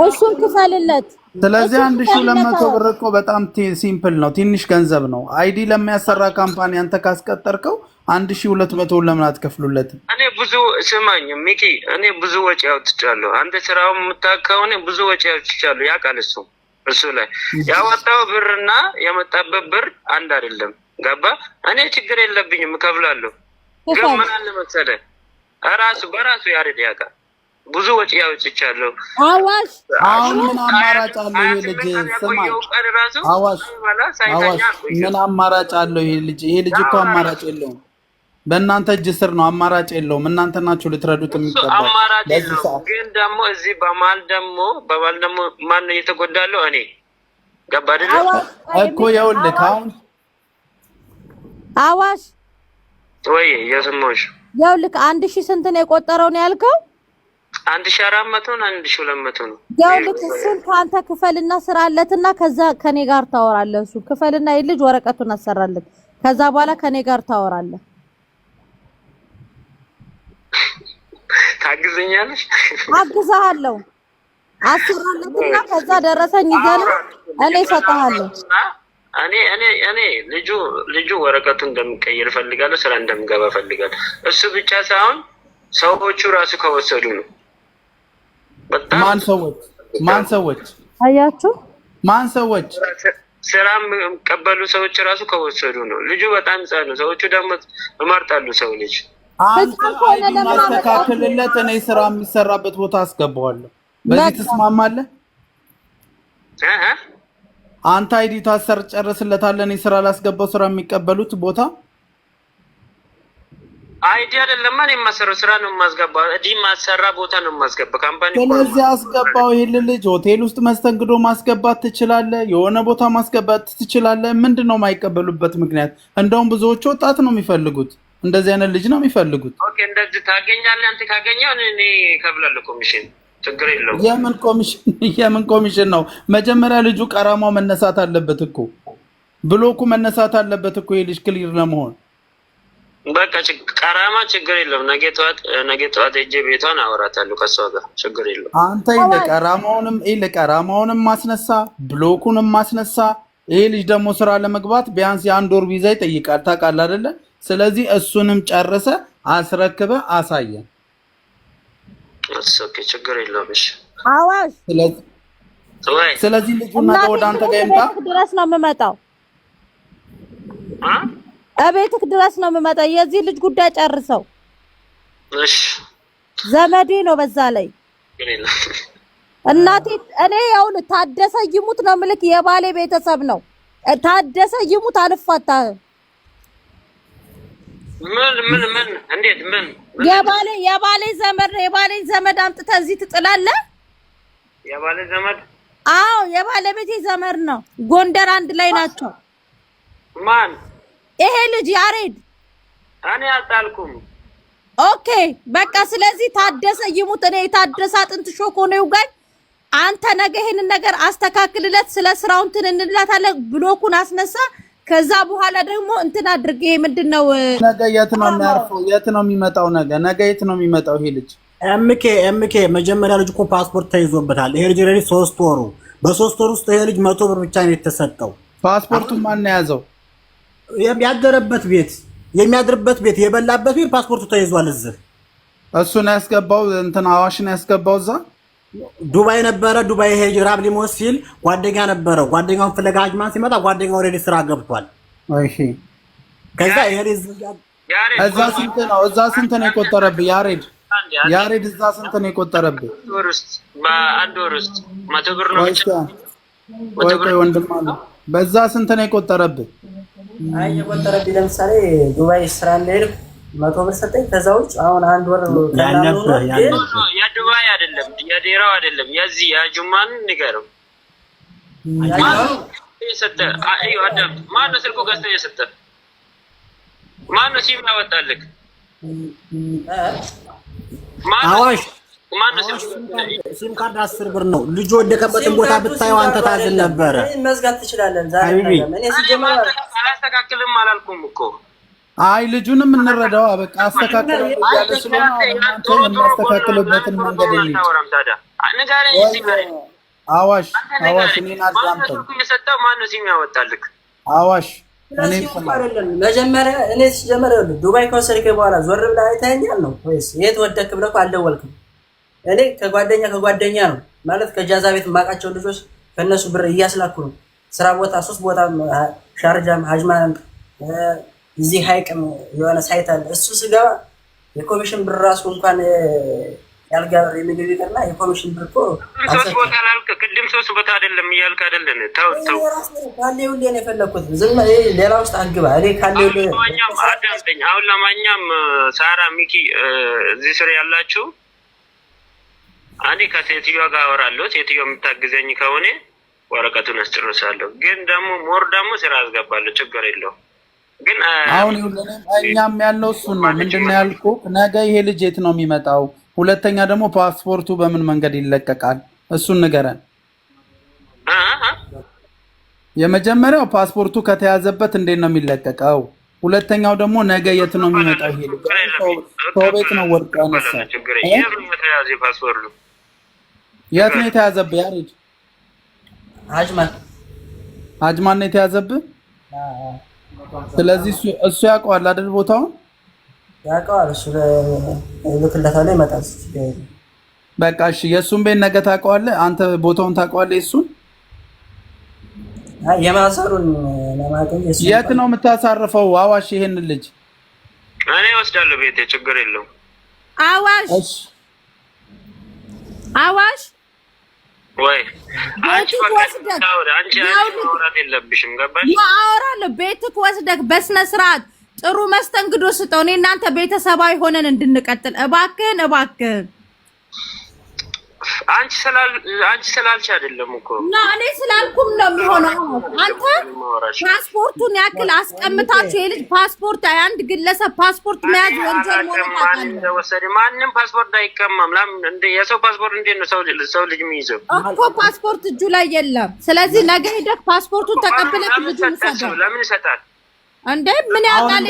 እሱን ክፈልለት። ስለዚህ 1200 ብር እኮ በጣም ሲምፕል ነው፣ ትንሽ ገንዘብ ነው። አይዲ ለሚያሰራ ካምፓኒ አንተ ካስቀጠርከው 1200 ለምን አትከፍሉለትም? እኔ ብዙ ስማኝ ሚኪ፣ እኔ ብዙ ወጪ አውጥቻለሁ። አንተ ስራውን የምታውቀው እኔ ብዙ ወጪ አውጥቻለሁ። ያውቃል እሱ ላይ ያወጣው ብርና የመጣበት ብር አንድ አይደለም። ገባ? እኔ ችግር የለብኝም እከፍላለሁ። ግን ምን አለ መሰለህ በራሱ ያሬድ ያውቃል። ብዙ ወጪ አውጥቻለሁ። አዋሽ አሁን ምን አማራጭ አለው ይሄ ልጅ? ስማ አዋሽ ምን አማራጭ አለው ይሄ ልጅ? ይሄ ልጅ እኮ አማራጭ የለውም። በእናንተ እጅ ስር ነው፣ አማራጭ የለውም። እናንተ ናችሁ ልትረዱት የሚገባው። አማራጭ የለውም። ግን ደግሞ እዚህ በማል ደግሞ ማን ነው እየተጎዳለው? እኔ ገባ አይደል እኮ ይኸውልህ አሁን አዋሽ ወይ የስሞሽ ይኸውልህ 1000 ስንት ነው የቆጠረው ነው ያልከው? 1400 ነው 1200 ነው። ይኸውልህ እሱን ከአንተ ክፈልና ስራለትና ከዛ ከኔ ጋር ታወራለህ። እሱ ክፈልና ይልጅ ወረቀቱን አሰራለት። ከዛ በኋላ ከኔ ጋር ታወራለህ። ታግዘኛለሽ? አግዛለሁ። አስራለትና ከዛ ደረሰኝ ይዘና እኔ እሰጥሃለሁ። እኔ ልጁ ወረቀቱን እንደምቀይር ፈልጋለሁ፣ ስራ እንደምገባ ፈልጋለሁ። እሱ ብቻ ሳይሆን ሰዎቹ ራሱ ከወሰዱ ነው። በጣም ማን ሰዎች አያችሁ? ማን ሰዎች ስራ የሚቀበሉ ሰዎች ራሱ ከወሰዱ ነው። ልጁ በጣም ሕፃን ነው። ሰዎቹ ደግሞ እመርጣሉ። ሰው ልጅ አንተ ማስተካከልለት፣ እኔ ስራ የሚሰራበት ቦታ አስገባዋለሁ። በዚህ ትስማማለህ? አንተ አይዲ ታሰር ጨርስለታለህ። እኔ ስራ ላስገባው ስራ የሚቀበሉት ቦታ አይዲ አይደለም። እኔ የማሰራው ስራ ነው የማስገባው። አይዲ ማሰራ ቦታ ነው የማስገባው ካምፓኒ። ስለዚህ አስገባው። ይሄን ልጅ ሆቴል ውስጥ መስተንግዶ ማስገባት ትችላለህ፣ የሆነ ቦታ ማስገባት ትችላለህ። ምንድነው የማይቀበሉበት ምክንያት? እንደውም ብዙዎቹ ወጣት ነው የሚፈልጉት፣ እንደዚህ አይነት ልጅ ነው የሚፈልጉት። ኦኬ፣ እንደዚህ ታገኛለህ አንተ። ካገኘው እኔ እከፍላለሁ ኮሚሽን። ችግር የለውም። የምን ኮሚሽን ነው? መጀመሪያ ልጁ ቀራማው መነሳት አለበት እኮ ብሎኩ መነሳት አለበት እኮ የልጅ ክሊር ለመሆን። በቃ ቀራማ ችግር የለውም። ነገ ጠዋት ሄጄ ቤቷን አወራታለሁ ከሷ ጋር ችግር የለውም። አንተ ቀራማውንም ማስነሳ ብሎኩንም ማስነሳ። ይሄ ልጅ ደግሞ ስራ ለመግባት ቢያንስ የ1 ወር ቪዛ ይጠይቃል ታውቃለህ አይደለ? ስለዚህ እሱንም ጨርሰ አስረክበ አሳየን። ኦኬ ችግር የለውም። እሺ አዋሽ ስለዚህ ልጁና ወደ አንተ ጋር ይምጣ ድረስ ነው የምመጣው። እቤትህ ድረስ ነው የምመጣው። የዚህ ልጅ ጉዳይ ጨርሰው። እሺ ዘመዴ ነው በዛ ላይ እናቴ። እኔ ያውል ታደሰ ይሙት ነው ምልክ የባሌ ቤተሰብ ነው። ታደሰ ይሙት አልፋታህም። ምን እንዴት የባሌ ዘመድ ነው። የባሌ ዘመድ አምጥተህ እዚህ ትጥላለህ? የባሌ ዘመድ? አዎ የባለቤቴ ዘመድ ነው። ጎንደር አንድ ላይ ናቸው። ማን? ይሄ ልጅ ያሬድ። እኔ አልጣልኩም። ኦኬ በቃ ስለዚህ ታደሰ ይሙት። እኔ የታደሰ አጥንት ሾክ ሆነ ይውጋኝ። አንተ ነገ ይሄንን ነገር አስተካክልለት። ስለ ስራው እንትን እንላታለን። ብሎኩን አስነሳ። ከዛ በኋላ ደግሞ እንትን አድርጌ ምንድነው ነገ የት ነው የሚያርፈው? የት ነው የሚመጣው? ነገ የት ነው የሚመጣው ይሄ ልጅ? ኤምኬ መጀመሪያ ልጅ እኮ ፓስፖርት ተይዞበታል። ይሄ ልጅ ረዲ 3 ወሩ። በ3 ወር ውስጥ ይሄ ልጅ 100 ብር ብቻ ነው የተሰጠው። ፓስፖርቱን ማን ነው ያዘው? የሚያድርበት ቤት የበላበት ቤት ፓስፖርቱ ተይዟል። እዚህ እሱን ያስገባው እንትን አዋሽን ያስገባው እዛ ዱባይ ነበረ። ዱባይ ሄጅ ራብ ሊሞት ሲል ጓደኛ ነበረው። ጓደኛውን ፍለጋ አጅማን ሲመጣ ጓደኛው ኦልሬዲ ስራ ገብቷል። እሺ ከዛ ይሄ እዛ ስንት ነው የቆጠረብህ ያሬድ? እዛ ስንት ነው የቆጠረብህ? በአንድ ወር ውስጥ 100 ብር ነው ብቻ። ቆይ ወንድም አለ በዛ ስንት ነው የቆጠረብህ? አይ የቆጠረብኝ ለምሳሌ ዱባይ ስራ እንደሄድኩ 100 ብር ሰጠኝ። ከዛ ውጭ አሁን 1 ወር የዱባይ አይደለም የዴራው አይደለም የዚህ የጁማን ንገረው። ማነው ስልኩ ገዝተህ የሰጠህ? ማነው ሲም ያወጣልህ? አዋሽ ሲም ካርድ 10 ብር ነው። ልጅ ወደቀበትን ቦታ ብታየው አንተ ታዝን ነበረ። መዝጋት ትችላለህ። ዛሬ እኔ ሲጀመር አላስተካክልም አላልኩም እኮ። አይ ልጁንም እንረዳው። በቃ አስተካክለው ያለ ስለሆነ አንተ የሚያስተካክልበትን መንገድ እንጂ አዋሽ እኔን አዳምጠኝ። የሰጠው ማነው ሲም ያወጣልህ? አዋሽ እኔ አይደለም መጀመሪያ እኔ ሲጀመር ዱባይ ከወሰድከኝ በኋላ ዞር ብለህ አይተኸኛል ነው ወይስ የት ወደክ ብለህ እኮ አልደወልክም? እኔ ከጓደኛ ነው ማለት ከጃዛ ቤት የማውቃቸው ልጆች ከነሱ ብር እያስላኩ ነው። ስራ ቦታ 3 ቦታ ሻርጃም ሀጅማን እዚህ ሀይቅም የሆነ ሳይት አለ። እሱ ስገባ የኮሚሽን ብር ራሱ እንኳን ያልጋር የሚገቢ ቀርና የኮሚሽን ብር እኮ 3 ቦታ አላልክ? ቅድም 3 ቦታ አይደለም እያልክ አይደለም? ተው ካሌው ነው የፈለኩት። ዝም ሌላ ውስጥ አግባ። እኔ ካሌው አዳምጠኝ። አሁን ለማንኛውም ሳራ ሚኪ እዚህ ስር ያላችሁ እኔ ከሴትዮዋ ጋር አወራለሁ። ሴትዮዋ የምታግዘኝ ከሆነ ወረቀቱን አስጨርሳለሁ። ግን ደግሞ ሞር ደግሞ ስራ አስገባለሁ። ችግር የለውም። ግን አሁን እኛም ያለው እሱን ነው። ምንድነው ያልኩህ? ነገ ይሄ ልጅ የት ነው የሚመጣው? ሁለተኛ ደግሞ ፓስፖርቱ በምን መንገድ ይለቀቃል? እሱን ንገረን። የመጀመሪያው ፓስፖርቱ ከተያዘበት እንዴት ነው የሚለቀቀው? ሁለተኛው ደግሞ ነገ የት ነው የሚመጣው? ይሄ ልጅ ሰው ቤት ነው ወድቆ ያነሳው። የት ነው የተያዘብህ ያሬድ? አጅማን ነው የተያዘብህ። ስለዚህ እሱ ያውቀዋል አይደል? ቦታውን ያውቀዋል እሱ። ለክለታው ላይ መጣስ በቃ እሺ። የእሱን ቤት ነገ ታውቀዋለህ አንተ? ቦታውን ታውቀዋለህ የእሱን? የማሰሩን ለማለት የት ነው የምታሳርፈው? አዋሽ ይሄን ልጅ እኔ ወስዳለሁ ቤቴ። ችግር የለውም። አዋሽ ወይ አንቺ ማውራት የለብሽም። ገባሽ? አወራለሁ። ቤትክ ወስደህ በስነ ስርዓት ጥሩ መስተንግዶ ስጠው። እኔ እናንተ ቤተሰባዊ ሆነን እንድንቀጥል እባክህን። አንቺ ስላልሽ አይደለም እኮ እና እኔ ስላልኩም ነው የሚሆነው። አንተ ፓስፖርቱን ያክል አስቀምጣችሁ የልጅ ፓስፖርት አንድ ግለሰብ ፓስፖርት መያዝ ወንጀል ነው። ማንም ፓስፖርት አይቀማም። ለምን የሰው ፓስፖርት እንዴት ነው ሰው ልጅ የሚይዘው? እኮ ፓስፖርት እጁ ላይ የለም። ስለዚህ ነገ ሄደህ ፓስፖርቱን ተቀብለህ ልጁን ሰደው ለምን ይሰጣል እንዴ? ምን ያውቃል?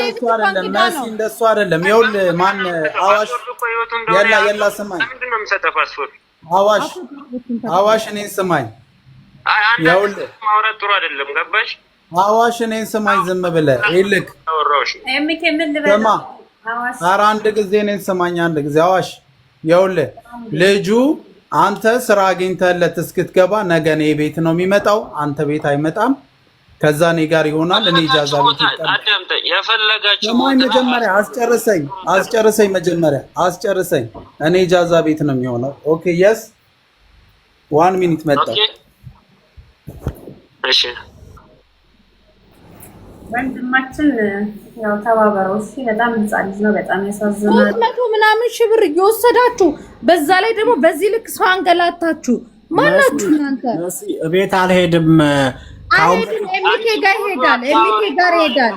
እንደሱ አይደለም። ይኸውልህ ማን አዋሽ የላ ስማኝ፣ ምንድን ነው የሚሰጠው ፓስፖርት? አዋሽ እኔን ስማኝ። ይኸውልህ ማውራት ጥሩ አይደለም። ገባሽ? አዋሽ እኔን ስማኝ፣ ዝም ብለህ ይልክ ስማ። ኧረ አንድ ጊዜ እኔን ስማኝ፣ አንድ ጊዜ አዋሽ። ይኸውልህ ልጁ አንተ ስራ አግኝተህለት እስክትገባ ነገ እኔ ቤት ነው የሚመጣው፣ አንተ ቤት አይመጣም። ከዛ እኔ ጋር ይሆናል። እኔ ኢጃዛ ቤት አዳምጠኝ። የፈለጋችሁ መጀመሪያ አስጨርሰኝ፣ መጀመሪያ አስጨርሰኝ። እኔ ኢጃዛ ቤት ነው የሚሆነው። ኦኬ የስ 1 ሚኒት መጣ። እሺ ወንድማችን ያው ተባበረው። እሺ በጣም ህፃን ልጅ ነው። በጣም ያሳዝናል። 300 ምናምን ሺህ ብር እየወሰዳችሁ በዛ ላይ ደግሞ በዚህ ልክ ሰው አንገላታችሁ ማናችሁ እናንተ? ቤት አልሄድም አይሄድም። ኤምኬ ጋር ይሄዳል። ኤምኬ ጋር ይሄዳል።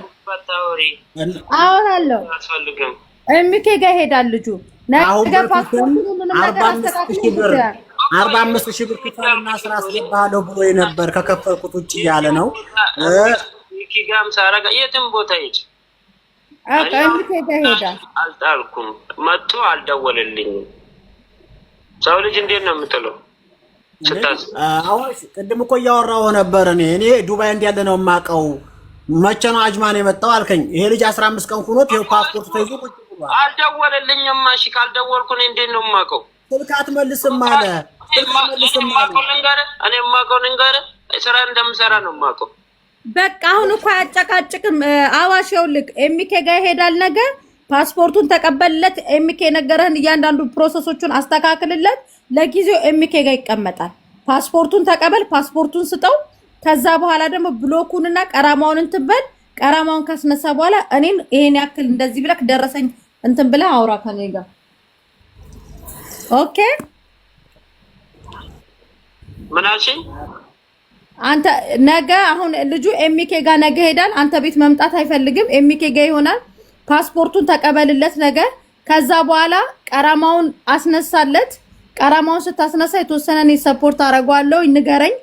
አወራለሁ። ኤምኬ ጋር ይሄዳል ልጁ። ነገ ፓስፖርት ሁሉ ነገር አስተካክሎ 45,000 ብር ክፈልና ስራ አስገባለሁ ብሎ ነበር። ከከፈልኩት ውጪ ያለ ነው። ኤምኬ ጋርም ሳረጋ የትም ቦታ ሂጅ ኤምኬ ጋር ይሄዳል። አልጣልኩም። መጥቶ አልደወለልኝም። ሰው ልጅ እንዴት ነው የምትለው? አሁን ቅድም እኮ እያወራሁ ነበር። እኔ ዱባይ እንዳለ ነው የማውቀው። መቼ ነው አጅማን የመጣው አልከኝ። ይሄ ልጅ 15 ቀን ሆኖት ይሄው ፓስፖርት ተይዞ ቁጭ ብሏል። አልደወለልኝም። እሺ ካልደወልኩ እኔ እንዴት ነው የማውቀው? ስልክ አትመልስም አለ። እኔ የማውቀው ንገረህ ስራ እንደምሰራ ነው የማውቀው። በቃ አሁን እኮ አያጨቃጭቅም። አዋሽ ይኸውልህ ኤምኬ ጋር ይሄዳል። ነገ ፓስፖርቱን ተቀበልለት። ኤምኬ ነገርህን እያንዳንዱ ፕሮሰሶቹን አስተካክልለት። ለጊዜው ኤምኬ ጋር ይቀመጣል። ፓስፖርቱን ተቀበል፣ ፓስፖርቱን ስጠው። ከዛ በኋላ ደግሞ ብሎኩንና ቀራማውን እንትን በል። ቀራማውን ካስነሳ በኋላ እኔን ይሄን ያክል እንደዚህ ብለህ ደረሰኝ እንትን ብለህ አውራ ከኔ ጋር ኦኬ። ምን አልሽኝ? አንተ ነገ አሁን ልጁ ኤምኬ ጋር ነገ ሄዳል። አንተ ቤት መምጣት አይፈልግም። ኤምኬ ጋር ይሆናል። ፓስፖርቱን ተቀበልለት ነገ። ከዛ በኋላ ቀራማውን አስነሳለት። ቀራማውን ስታስነሳ የተወሰነ እኔ ሰፖርት አደርገዋለሁ። ንገረኝ፣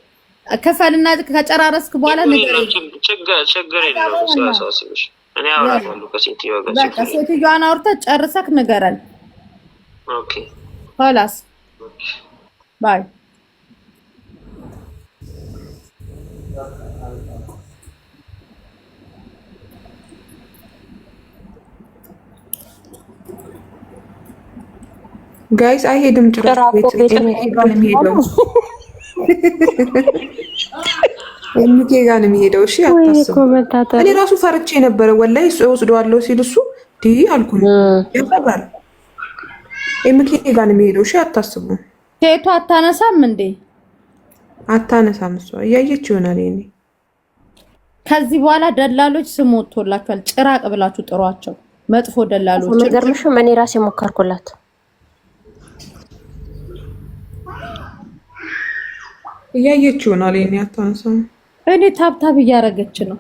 ክፈልና ከጨራረስክ በኋላ ንገረኝ። ችግር የለውም። ስለሳስብሽ እኔ አወራለሁ ከሴትዮዋ ጋር። በቃ ሴትዮዋን አውርተህ ጨርሰክ ንገረን። ኦኬ ሆላስ ባይ። ጋይስ አይሄድም። ጭራሽ ቤት ኤምኬ ጋር ነው የሚሄደው። ኤምኬ ጋር ነው የሚሄደው። እሺ አታስቡ። እኔ ራሱ ፈርቼ ነበረ ወላሂ እሱ ወስደዋለሁ ሲል እሱ ዲ አልኩኝ። ያፈራል። ኤምኬ ጋር ነው የሚሄደው። እሺ አታስቡ። ሴቷ አታነሳም እንዴ? አታነሳም። እሷ እያየች ይሆናል። እኔ ከዚህ በኋላ ደላሎች ስም ወጥቶላችኋል። ጭራቅ ብላችሁ ጥሯቸው። መጥፎ ደላሎች ነገርምሽ እኔ ራሴ ሞከርኩላት። እያየች ይሆናል። እኔ አታነሳም። እኔ ታብታብ እያረገች ነው።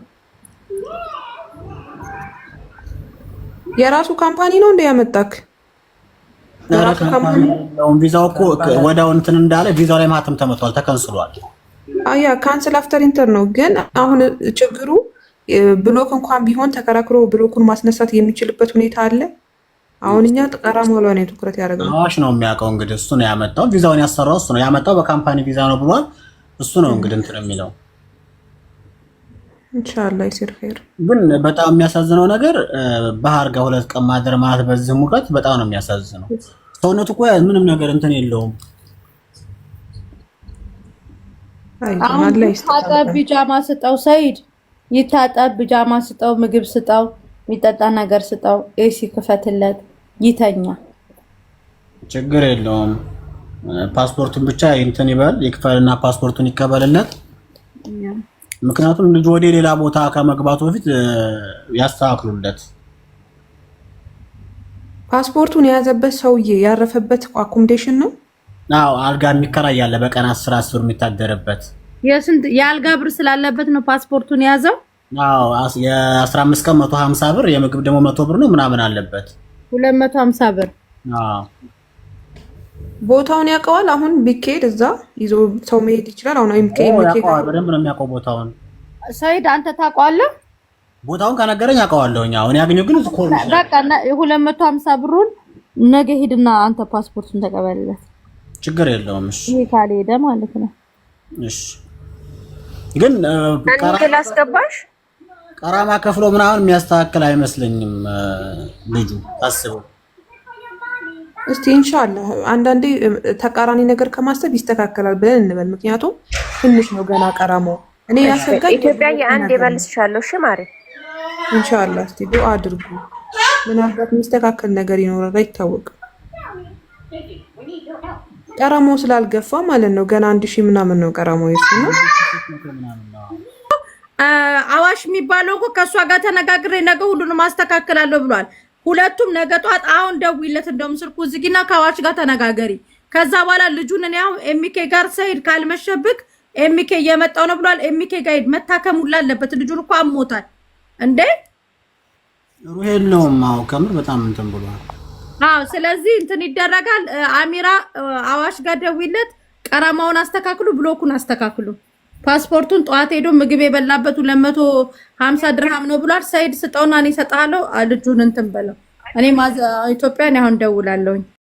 የራሱ ካምፓኒ ነው እንደ ያመጣክ? የራሱ ካምፓኒ ነው። ቪዛው እኮ ወዳው እንትን እንዳለ ቪዛው ላይ ማተም ተመቷል፣ ተከንስሏል። አያ ካንስል አፍተር ኢንተር ነው። ግን አሁን ችግሩ ብሎክ እንኳን ቢሆን ተከራክሮ ብሎኩን ማስነሳት የሚችልበት ሁኔታ አለ። አሁን እኛ ቀራማው ላይ ነው ትኩረት ያደረገው። አዋሽ ነው የሚያውቀው። እንግዲህ እሱ ነው ያመጣው፣ ቪዛውን ያሰራው እሱ ነው ያመጣው። በካምፓኒ ቪዛ ነው ብሏል። እሱ ነው እንግዲህ እንትን የሚለው። ኢንሻአላህ ይስር ኸይር። ግን በጣም የሚያሳዝነው ነገር ባህር ጋር 2 ቀን ማደር ማለት በዚህ ሙቀት በጣም ነው የሚያሳዝነው። ሰውነቱ እኮ ምንም ነገር እንትን የለውም። አሁን ይታጠብ፣ ቢጃማ ስጠው፣ ሰይድ ይታጠብ፣ ቢጃማ ስጠው፣ ምግብ ስጠው፣ የሚጠጣ ነገር ስጠው፣ ኤሲ ክፈትለት፣ ይተኛ። ችግር የለውም። ፓስፖርቱን ብቻ እንትን ይበል፣ ይክፈልና ፓስፖርቱን ይቀበልለት። ምክንያቱም ልጅ ወደ ሌላ ቦታ ከመግባቱ በፊት ያስተካክሉለት። ፓስፖርቱን የያዘበት ሰውዬ ያረፈበት አኮሞዴሽን ነው አዎ አልጋ የሚከራይ ያለ በቀን 10 የሚታደርበት የስንት የአልጋ ብር ስላለበት ነው ፓስፖርቱን የያዘው? አዎ የ15 ቀን 150 ብር የምግብ ደግሞ 100 ብር ነው ምናምን አለበት 250 ብር። አዎ ቦታውን ያውቀዋል። አሁን ቢኬድ እዛ ይዞ ሰው መሄድ ይችላል። አሁን በደንብ ነው የሚያውቀው ቦታውን። ሰይድ አንተ ታውቀዋለህ? ቦታውን ከነገረኝ አውቀዋለሁኝ። አሁን ያገኘው ግን በቃ 250 ብሩን ነገ ሄድና አንተ ፓስፖርቱን ተቀበልለት። ችግር የለውም። እሺ ይሄ ካልሄደ ማለት ነው። እሺ ግን ላስገባሽ ቀራማ ከፍሎ ምናምን የሚያስተካክል አይመስለኝም ልጁ ታስበው። እስቲ ኢንሻአላህ አንዳንዴ ተቃራኒ ነገር ከማሰብ ይስተካከላል ብለን እንበል። ምክንያቱም ትንሽ ነው ገና ቀራማው። እኔ ያሰጋኝ ኢትዮጵያ የአንድ ይበልስሻለሁ። እሺ ማሪ ኢንሻአላህ እስቲ ዱአ አድርጉ። ምናልባት የሚስተካከል ነገር ይኖራል አይታወቅም። ቀራማው ስላልገፋ ማለት ነው። ገና 1000 ምናምን ነው ቀራማው የሱ ነው። አዋሽ የሚባለው እኮ ከሷ ጋር ተነጋግሬ ነገ ሁሉንም አስተካክላለሁ ብሏል። ሁለቱም ነገ ጧት አሁን ደውይለት እንደውም ስልኩ ዝጊና ከአዋሽ ጋር ተነጋገሪ። ከዛ በኋላ ልጁን እኔ አሁን ኤሚኬ ጋር ሰይድ ካልመሸብክ ኤሚኬ እየመጣው ነው ብሏል። ኤሚኬ ጋር ሄድ መታከም ሁላ አለበት። ልጁን እኮ አሞታል እንዴ ሩህ የለውም። አዎ ከምር በጣም እንትን ብሏል። አዎ ስለዚህ እንትን ይደረጋል። አሚራ አዋሽ ጋር ደውይለት፣ ቀራማውን አስተካክሉ፣ ብሎኩን አስተካክሉ። ፓስፖርቱን ጠዋት ሄዶ ምግብ የበላበት 250 ድርሃም ነው ብሏል። ሰይድ ስጠውና እኔ እሰጥሃለሁ። ልጁን እንትን በለው። እኔ ኢትዮጵያ አሁን ደውላለሁኝ።